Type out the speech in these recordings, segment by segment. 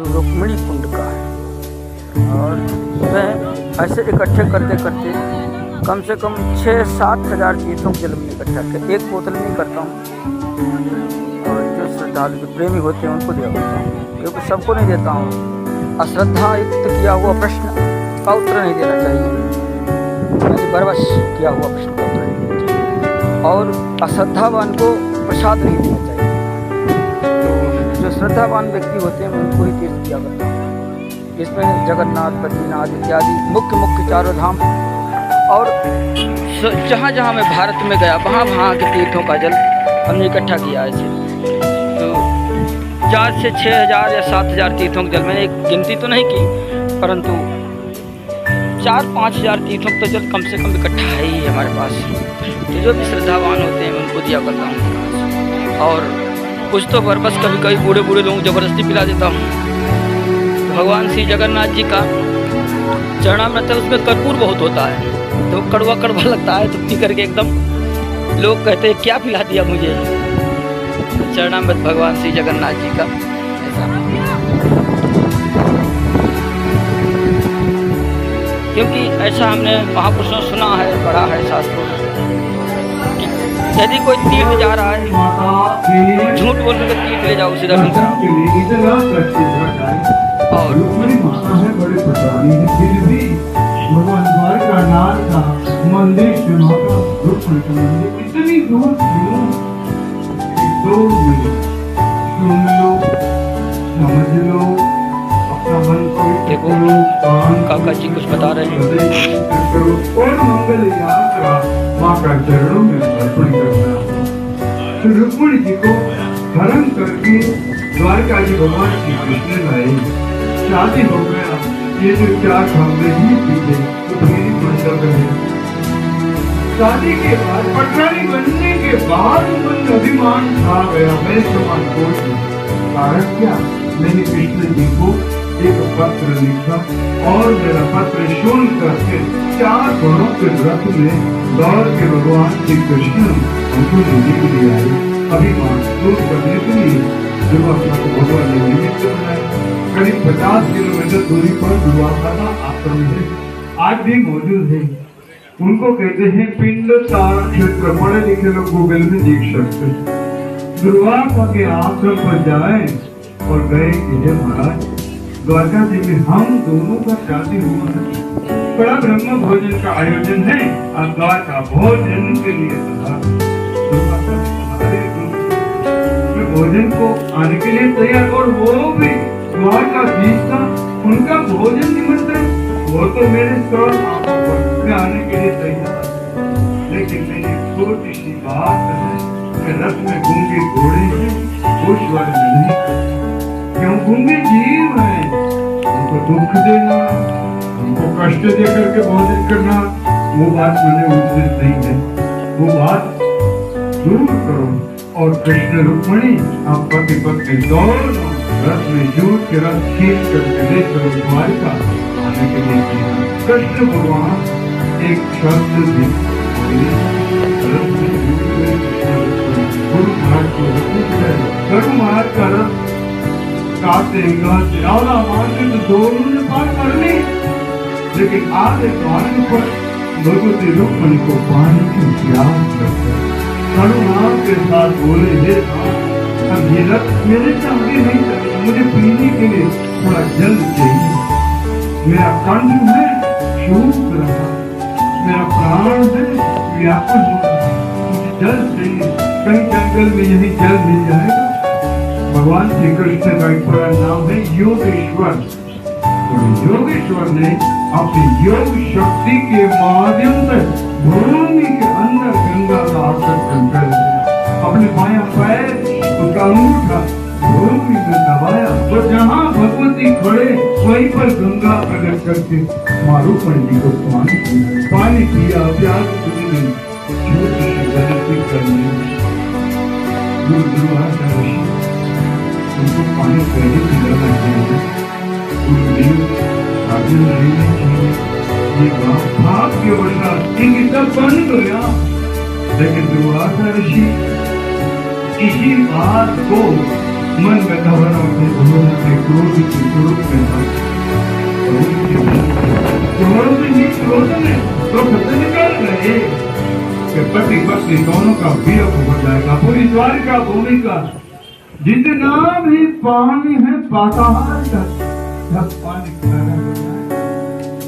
रुक्मिणी कुंड का है। और मैं ऐसे इकट्ठे करते करते कम से कम 6-7 हज़ार तीर्थों के जल में इकट्ठा कर एक बोतल में करता हूँ। और जो श्रद्धालु जो प्रेमी होते हैं उनको दिया करता हूँ, क्योंकि सबको नहीं देता हूँ। अश्रद्धा युक्त किया हुआ प्रश्न का उत्तर नहीं देना चाहिए, बरबस किया हुआ प्रश्न का उत्तर नहीं देना चाहिए, और अश्रद्धावान को प्रसाद नहीं देना चाहिए। तो जो श्रद्धावान व्यक्ति होते हैं उनको ही तीर्थ किया करता हूँ। इसमें जगन्नाथ, बद्रीनाथ इत्यादि मुख्य चारों धाम, और जहाँ जहाँ मैं भारत में गया वहाँ वहाँ के तीर्थों का जल हमने इकट्ठा किया है। तो 4 से 6 हज़ार या 7 हज़ार तीर्थों के जल मैंने एक गिनती तो नहीं की, परंतु 4-5 हज़ार तीर्थों का जल कम से कम इकट्ठा है ही हमारे पास। तो जो भी श्रद्धावान होते हैं उनको दिया करता हूँ। और कुछ तो बरबस कभी कभी बूढ़े लोगों को ज़बरदस्ती पिला देता हूँ। तो भगवान श्री जगन्नाथ जी का चरणामृत, उसमें कर्पूर बहुत होता है, तो कड़वा लगता है, तो पी करके एकदम लोग कहते हैं क्या पिला दिया मुझे। चरणामृत भगवान श्री जगन्नाथ जी का ऐसा, क्योंकि ऐसा हमने महापुरुषों सुना है, पढ़ा है शास्त्रों में, यदि कोई तीर्थ जा रहा है झूठ बोल के तीर्थ ले जाओ, सीधा नहीं कराओ। और भगवान द्वारकानाथ का मंदिर इतनी दूर क्यों? सुन लो, समझ लो, अपना मन को देखो काका जी कुछ बता रहे हैं। और मंगल यात्रा माँ का चरणों में अर्पण करना। तो रुक्मिणी जी को हरण करके द्वारका जी भगवान श्री कृष्ण लाए, शादी हो गया। ये जो 4 खंभे ही पीछे तो मेरी मंडप है। शादी के बाद पटरानी बनने के बाद मन अभिमान खा गया, मैं समान कोई नहीं। कारण क्या? मैंने कृष्ण जी को एक पत्र लिखा और मेरा पत्र सुन करके 4 घोड़ों के रथ में दौड़ के भगवान श्री कृष्ण हमको लेने के लिए आए। अभिमान दूर करने के लिए दुर्वासा को भगवान ने निमित्त बनाया। करीब 50 किलोमीटर दूरी पर दुर्वासा आश्रम है, आज भी मौजूद है। उनको कहते हैं पिंड तारा क्षेत्र, पढ़े लिखे लोग गूगल में देख सकते हैं। दुर्वासा के आश्रम पर जाए और गए कि हे महाराज, द्वारका जी में हम दोनों का शादी हुआ है, बड़ा ब्रह्म भोजन का आयोजन है, और द्वारका भोजन के लिए भोजन को आने के लिए तैयार, और वो भी द्वारका जी का उनका भोजन निमंत्रण, वो तो मेरे सर आने के लिए तैयार। लेकिन मेरी छोटी सी बात है कि रथ में गूंगे घोड़े हैं, वो स्वर नहीं, क्यों गूंगे जीव हैं, उनको दुख देना, उनको कष्ट दे करके भोजन करना, वो बात मैंने उचित नहीं है। वो बात दूर करो। और कृष्ण रुक्मिणी आप पति पत्नी दोनों रथ में जुट के रथ खींच करके ले चलो द्वारका आने के लिए। कृष्ण भगवान एक शब्द भी गुरु महाराज का रथ काटे गाते मार्ग तो दोनों ने पार कर ली, लेकिन आधे मार्ग पर भगवती रुक्मिणी को पानी की प्यास लगती, करुणा के साथ बोले हे अब ये रथ मेरे से आगे नहीं चलेगा, मुझे पीने के लिए थोड़ा जल चाहिए। मेरा कंठ है सूख रहा, मेरा प्राण है व्याकुल हो रहा, मुझे जल चाहिए। कहीं जंगल में यही जल मिल जाएगा। भगवान श्री कृष्ण का एक बड़ा नाम है योगेश्वर। योगेश्वर ने अपनी योग शक्ति के माध्यम से भूमि के अंदर गंगा का आकर्षण कर दिया। अपने बायां पैर उसका अंगूठा भूमि में दबाया, तो जहाँ भगवती खड़े वहीं पर गंगा प्रकट करके रुक्मिणी जी को पानी पिया, प्यास बुझी, छोटी सी गलती करनी। उनको पानी पहले पिलाना चाहिए, ये भाग्यवशात इनकी सब बन गया। लेकिन दुर्वासा ऋषि इसी बात को मन में धारणा से भगवान के क्रोध के स्वरूप में था क्रोध ही क्रोध में तो खतरे निकाल रहे कि पति पत्नी दोनों का वियोग हो जाएगा। पूरी द्वारिका भूमि का जितना भी पानी है पाताल तक पानी किनारा हो जाए।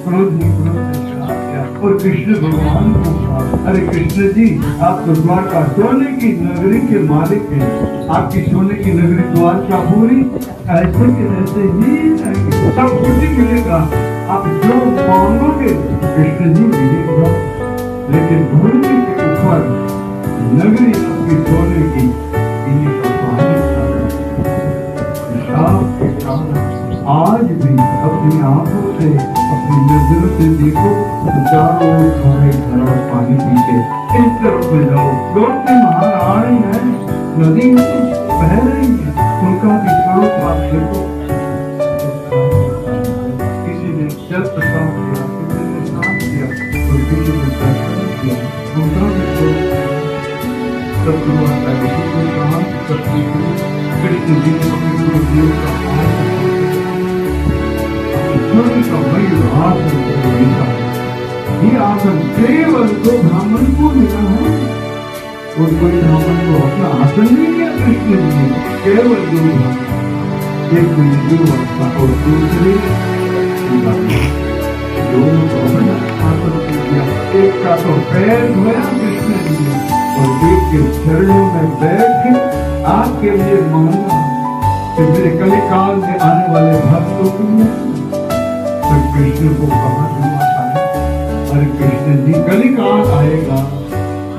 क्रोध ही क्रोध ने श्राप किया और कृष्ण भगवान को कहा, अरे कृष्ण जी आप तो द्वारका सोने की नगरी के मालिक हैं, आपकी सोने की नगरी द्वारका पूरी ऐसे के ऐसे ही रहेगी, सब कुछ ही मिलेगा, आप जो मांगोगे कृष्ण जी मिलेगा। लेकिन भूमि के ऊपर नगरी आपकी सोने की इन्हीं का पानी के कारण आज भी अपनी आंखों से अपनी नजरों से देखो तो चारों ओर थोड़े खरा पानी पीछे इस तरफ में जाओ, गौतमी महारानी है, नदी में बह रही है, उनका भी स्वरूप आप देखो। किसी ने जल प्रसाद किया, किसी ने स्नान किया और किसी ने दर्शन किया, उनका भी स्वरूप सतगुरु आता है। किसी ने कहा सतगुरु कृष्ण जी ने अपने गुरु देव का का वही आसन मिला, ये आसन केवल दो ब्राह्मण को मिला है और कोई ब्राह्मण को अपना आसन नहीं दिया कृष्ण जी ने, केवल दो ब्राह्मण, एक अवस्था और दूसरे दोनों को अपना आसन दिया। एक का तो पैर धोया कृष्ण जी ने और एक के चरणों में बैठ के आपके लिए मांगा कि मेरे कलिकाल में आने वाले भक्तों को कृष्ण को कहा अरे कृष्ण जी कलिकाल आएगा,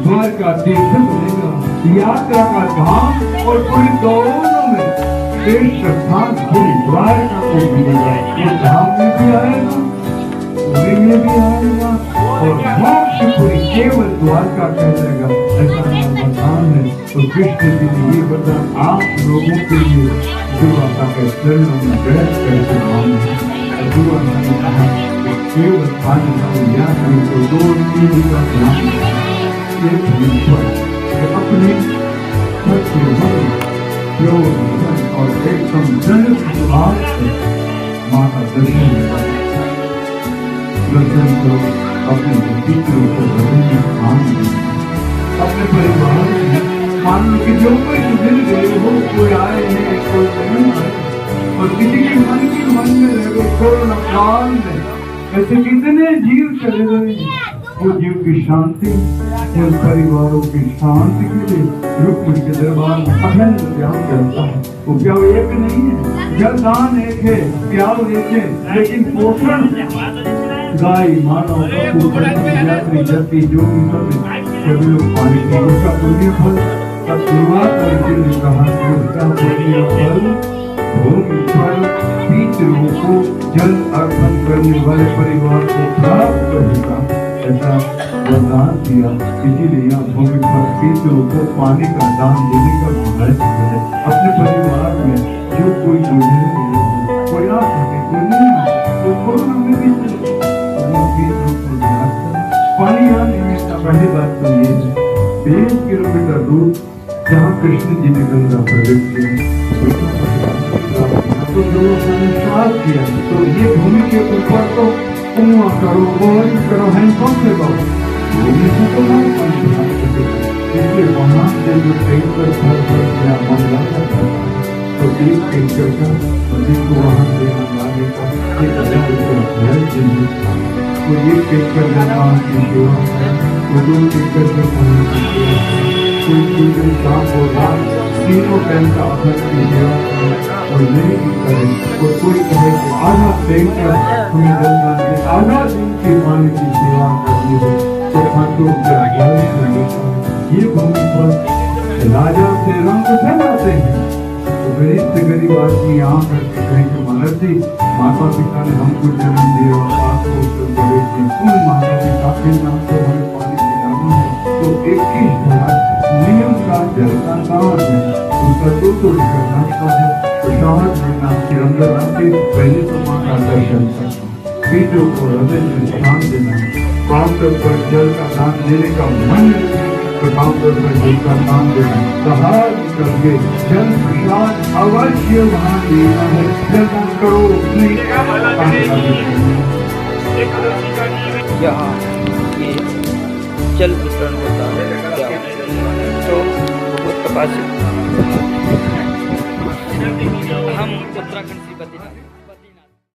द्वारका तीर्थ बनेगा, यात्रा का धाम और पूरी दोनों में देश श्रद्धा पूरी द्वारका को मिलेगा, ये धाम में भी आएगा, पूरी में भी आएगा और मोक्ष पूरी केवल द्वारका कहलाएगा, ऐसा वरदान है। तो कृष्ण जी ने ये वरदान आप लोगों के लिए जो माता के चरणों में बैठ करके मांगे। ने कहा केवल पानी को याद करें तो दो चीज का ध्यान अपने सत्य और एकदम जन भाव से माँ का दर्शन दर्शन करो, अपने पितरों को अपने परिवार में मान लो कि जो कोई मिल गए हो, कोई आए हैं कोई नहीं आए और किसी के मन में रह गए कोरोना काल में, ऐसे कितने जीव चले गए। वो जीव की शांति, उन परिवारों की शांति के लिए रुक्मिणी के दरबार में अखंड प्याव चलता है। वो प्याव एक नहीं है, जलदान एक है, प्याव एक है, लेकिन पोषण गाय मानव यात्री जति जो भी सभी लोग पानी की उसका पुण्य फल तब शुरुआत करके कहा उसका पुण्य फल भूमि पर पितरों को जल अर्पण करने वाले परिवार को प्राप्त होगा, ऐसा वरदान दिया। इसीलिए यहाँ भूमि पर पितरों को पानी का दान देने का महत्व है। अपने परिवार में जो कोई कोई आ सके कोई नहीं आ तो कोरोना में भी पानी आने में पहली बात तो ये है 20 किलोमीटर दूर जहाँ कृष्ण जी ने गंगा प्रवेश किया तो लोगों ने विश्वास किया, तो ये भूमि के ऊपर तो कुआं करो, बोरिंग करो, हैंडपंप लगाओ, भूमि से तो नहीं पानी बना सकते। इसलिए वहाँ से जो टैंकर भर मंगला करता तो एक टैंकर का जिनको वहाँ से मंगाने का तो एक टैंकर जापान की सेवा है, वो 2 टैंकर से पानी की सेवा है, कोई दूसरे काम हो रहा तीनों टाइम का आधार की सेवा और नहीं भी करें और कोई कहे कि आधा टैंकर हमें गंगा के आधा दिन की पानी की सेवा करनी हो तो खातों ये भूमि पर राजा से रंग फैलाते हैं। तो गरीब से गरीब आदमी यहाँ करके कहें कि महाराज जी माता पिता ने हमको जन्म दिया और आपको बड़े थे, उन माता पिता के नाम पर हमें पानी पिलाना है तो 21 नियम का जल का दान है, उसका 200 रुपये नाश्ता है, प्रसाद लेना तिरंगा के पहले तो माँ का दर्शन करना, पीठों को हृदय में स्थान देना, काउंटर पर जल का दान देने का मन, तो काउंटर पर जल का दान देना, करके जल प्रसाद अवश्य वहाँ लेना है। दर्शन करो नहीं यहाँ ये जल वितरण होता है। तो बहुत प्रकाशित